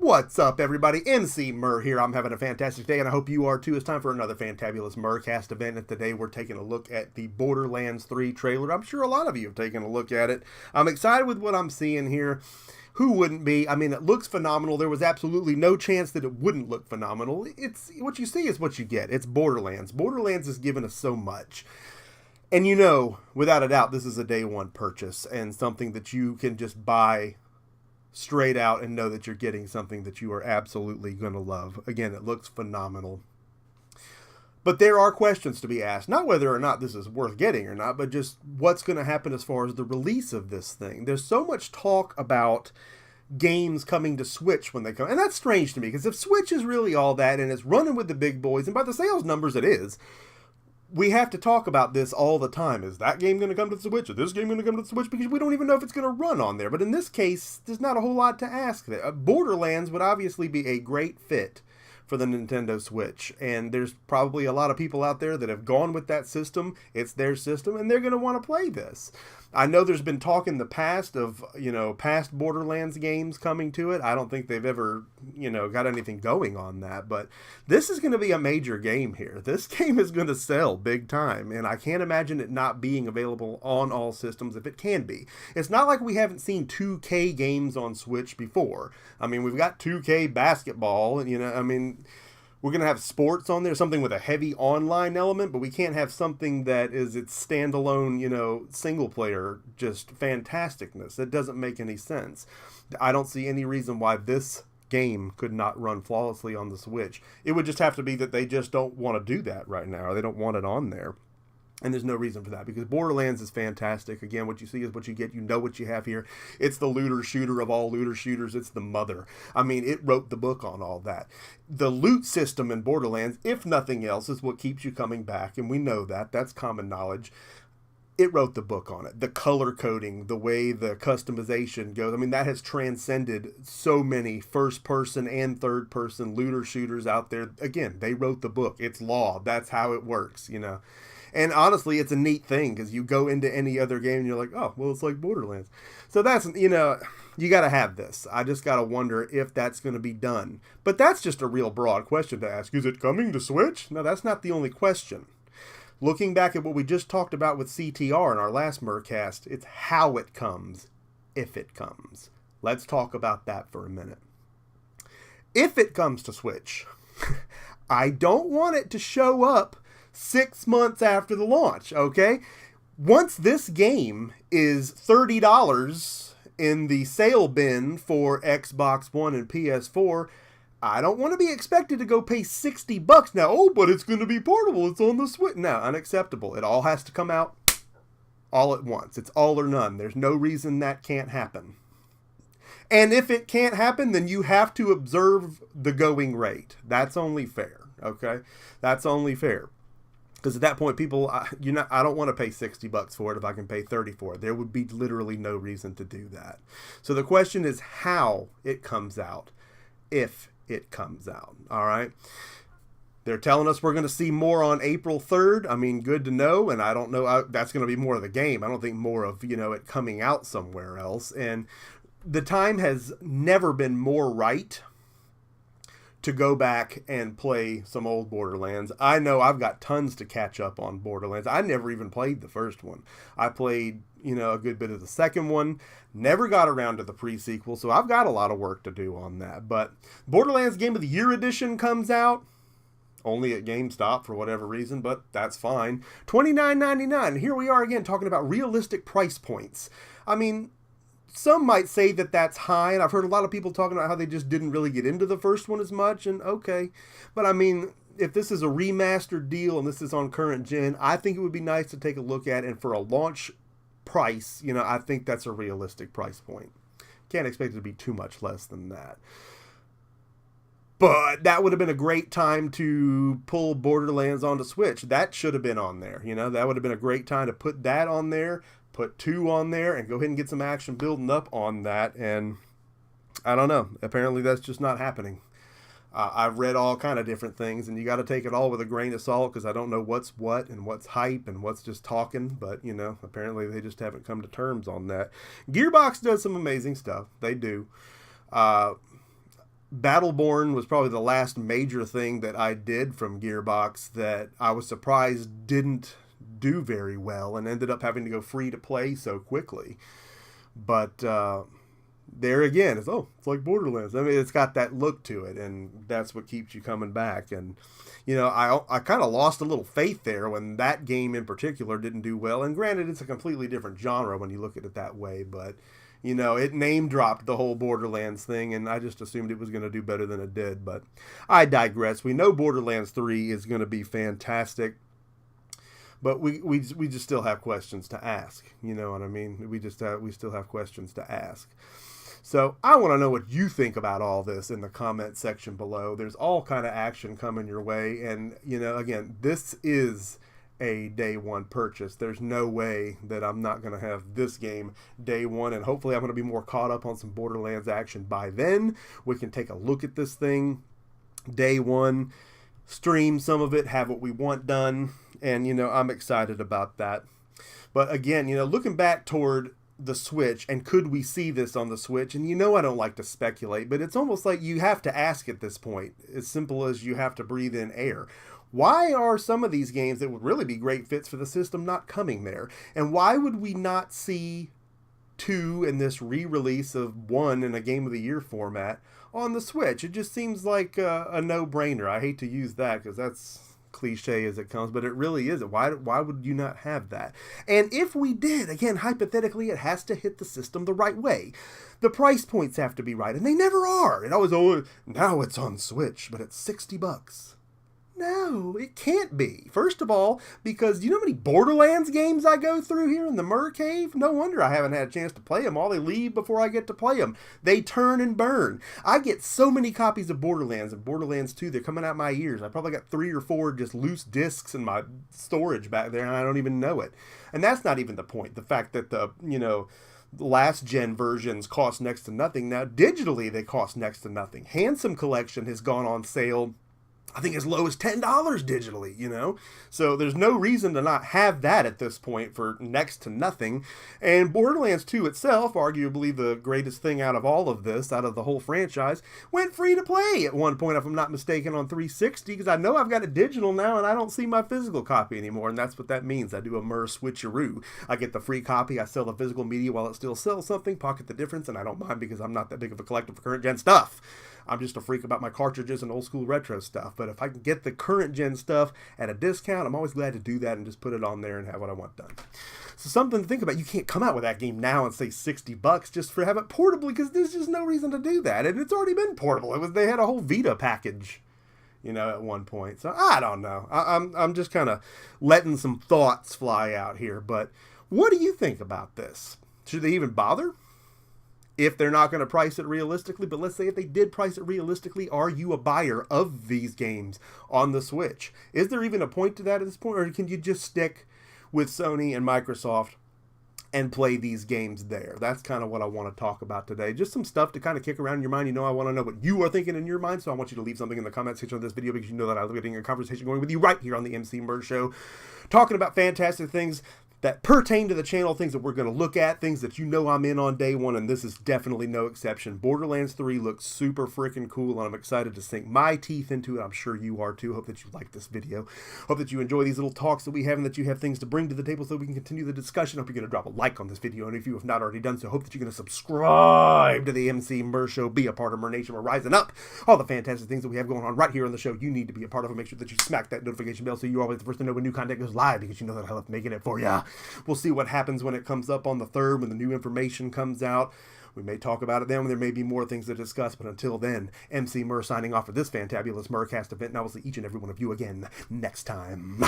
What's up, everybody? Emceemur here. I'm having a fantastic day, and I hope you are too. It's time for another fantabulous Murcast event, and today we're taking a look at the Borderlands 3 trailer. I'm sure a lot of you have taken a look at it. I'm excited with what I'm seeing here. Who wouldn't be? I mean, it looks phenomenal. There was absolutely no chance that it wouldn't look phenomenal. It's what you see is what you get. It's Borderlands. Borderlands has given us so much. And you know, without a doubt, this is a day one purchase and something that you can just buy straight out and know that you're getting something that you are absolutely going to love. Again, it looks phenomenal. But there are questions to be asked. Not whether or not this is worth getting or not, but just what's going to happen as far as the release of this thing. There's so much talk about games coming to Switch when they come. And that's strange to me, because if Switch is really all that and it's running with the big boys, and by the sales numbers it is, we have to talk about this all the time. Is that game going to come to the Switch? Is this game going to come to the Switch? Because we don't even know if it's going to run on there. But in this case, there's not a whole lot to ask there. Borderlands would obviously be a great fit for the Nintendo Switch. And there's probably a lot of people out there that have gone with that system. It's their system, and they're going to want to play this. I know there's been talk in the past of, past Borderlands games coming to it. I don't think they've ever, got anything going on that. But this is going to be a major game here. This game is going to sell big time. And I can't imagine it not being available on all systems if it can be. It's not like we haven't seen 2K games on Switch before. I mean, we've got 2K basketball. And, we're going to have sports on there, something with a heavy online element, but we can't have something that is its standalone, single player, just fantasticness. That doesn't make any sense. I don't see any reason why this game could not run flawlessly on the Switch. It would just have to be that they just don't want to do that right now, or they don't want it on there. And there's no reason for that, because Borderlands is fantastic. Again, what you see is what you get. You know what you have here. It's the looter shooter of all looter shooters. It's the mother. I mean, it wrote the book on all that. The loot system in Borderlands, if nothing else, is what keeps you coming back. And we know that. That's common knowledge. It wrote the book on it. The color coding, the way the customization goes. I mean, that has transcended so many first-person and third-person looter shooters out there. Again, they wrote the book. It's law. That's how it works, And honestly, it's a neat thing, because you go into any other game and you're like, oh, well, it's like Borderlands. So that's, you got to have this. I just got to wonder if that's going to be done. But that's just a real broad question to ask. Is it coming to Switch? No, that's not the only question. Looking back at what we just talked about with CTR in our last Murcast, it's how it comes, if it comes. Let's talk about that for a minute. If it comes to Switch, I don't want it to show up 6 months after the launch, okay? Once this game is $30 in the sale bin for Xbox One and PS4, I don't want to be expected to go pay $60 now. Oh, but it's going to be portable. It's on the Switch. No, unacceptable. It all has to come out all at once. It's all or none. There's no reason that can't happen. And if it can't happen, then you have to observe the going rate. That's only fair, okay? That's only fair. Because at that point, people, I don't want to pay $60 for it if I can pay $30 for it. There would be literally no reason to do that. So the question is how it comes out, if it comes out, all right? They're telling us we're going to see more on April 3rd. I mean, good to know, and I don't know, that's going to be more of the game. I don't think more of, it coming out somewhere else. And the time has never been more right to go back and play some old Borderlands. I know I've got tons to catch up on Borderlands. I never even played the first one. I played, a good bit of the second one. Never got around to the pre-sequel, so I've got a lot of work to do on that. But Borderlands Game of the Year edition comes out. Only at GameStop for whatever reason, but that's fine. $29.99. Here we are again talking about realistic price points. I mean, some might say that that's high, and I've heard a lot of people talking about how they just didn't really get into the first one as much, and okay. But I mean, if this is a remastered deal and this is on current gen, I think it would be nice to take a look at, and for a launch price, I think that's a realistic price point. Can't expect it to be too much less than that. But that would have been a great time to pull Borderlands onto Switch. That should have been on there. That would have been a great time to put that on there, put 2 on there, and go ahead and get some action building up on that. And I don't know. Apparently that's just not happening. I've read all kind of different things, and you got to take it all with a grain of salt, because I don't know what's what and what's hype and what's just talking. But, apparently they just haven't come to terms on that. Gearbox does some amazing stuff. They do. Battleborn was probably the last major thing that I did from Gearbox that I was surprised didn't do very well and ended up having to go free to play so quickly. But there again, it's like Borderlands. I mean, it's got that look to it, and that's what keeps you coming back. And you know, I kind of lost a little faith there when that game in particular didn't do well. And granted, it's a completely different genre when you look at it that way, but you know, it name dropped the whole Borderlands thing, and I just assumed it was going to do better than it did. But I digress. We know Borderlands 3 is going to be fantastic, but we just still have questions to ask. You know what I mean? We still have questions to ask. So I want to know what you think about all this in the comment section below. There's all kind of action coming your way, and you know, again, this is a day one purchase. There's no way that I'm not going to have this game day one, and hopefully I'm going to be more caught up on some Borderlands action by then. We can take a look at this thing day one, stream some of it, have what we want done, and you know, I'm excited about that. But again, you know, looking back toward the Switch, and could we see this on the Switch? And you know, I don't like to speculate, but it's almost like you have to ask at this point, as simple as you have to breathe in air. Why are some of these games that would really be great fits for the system not coming there? And why would we not see 2 in this re-release of 1 in a Game of the Year format on the Switch? It just seems like a no-brainer. I hate to use that because that's cliche as it comes, but it really isn't. Why would you not have that? And if we did, again, hypothetically, it has to hit the system the right way. The price points have to be right, and they never are. It always, oh, now it's on Switch, but it's $60. No, it can't be. First of all, because you know how many Borderlands games I go through here in the Mer Cave? No wonder I haven't had a chance to play them. All they leave before I get to play them. They turn and burn. I get so many copies of Borderlands and Borderlands 2. They're coming out my ears. I probably got 3 or 4 just loose discs in my storage back there, and I don't even know it. And that's not even the point. The fact that the, you know, last gen versions cost next to nothing. Now, digitally, they cost next to nothing. Handsome Collection has gone on sale, I think, as low as $10 digitally, you know? So there's no reason to not have that at this point for next to nothing. And Borderlands 2 itself, arguably the greatest thing out of all of this, out of the whole franchise, went free to play at one point, if I'm not mistaken, on 360, because I know I've got it digital now and I don't see my physical copy anymore, and that's what that means. I do a Mer switcheroo. I get the free copy, I sell the physical media while it still sells something, pocket the difference, and I don't mind because I'm not that big of a collector for current gen stuff. I'm just a freak about my cartridges and old school retro stuff. But if I can get the current gen stuff at a discount, I'm always glad to do that and just put it on there and have what I want done. So something to think about. You can't come out with that game now and say $60 just for have it portably, because there's just no reason to do that. And it's already been portable. They had a whole Vita package, you know, at one point. So I don't know. I'm just kind of letting some thoughts fly out here. But what do you think about this? Should they even bother? If they're not going to price it realistically, but let's say if they did price it realistically, are you a buyer of these games on the Switch? Is there even a point to that at this point, or can you just stick with Sony and Microsoft and play these games there? That's kind of what I want to talk about today. Just some stuff to kind of kick around in your mind. You know, I want to know what you are thinking in your mind, so I want you to leave something in the comment section of this video, because you know that I love getting a conversation going with you right here on the Emceemur Show, talking about fantastic things that pertain to the channel, things that we're going to look at, things that you know I'm in on day one, and this is definitely no exception. Borderlands 3 looks super freaking cool, and I'm excited to sink my teeth into it. I'm sure you are too. Hope that you like this video. Hope that you enjoy these little talks that we have, and that you have things to bring to the table so we can continue the discussion. Hope you're going to drop a like on this video, and if you have not already done so, hope that you're going to subscribe to the Emceemur Show, be a part of Mer Nation. We're rising up. All the fantastic things that we have going on right here on the show, you need to be a part of it. Make sure that you smack that notification bell so you're always the first to know when new content goes live, because you know that I love making it for you. We'll see what happens when it comes up on the 3rd, when the new information comes out. We may talk about it then. There may be more things to discuss, but until then, Emceemur signing off for this fantabulous Mercast event, and I will see each and every one of you again next time.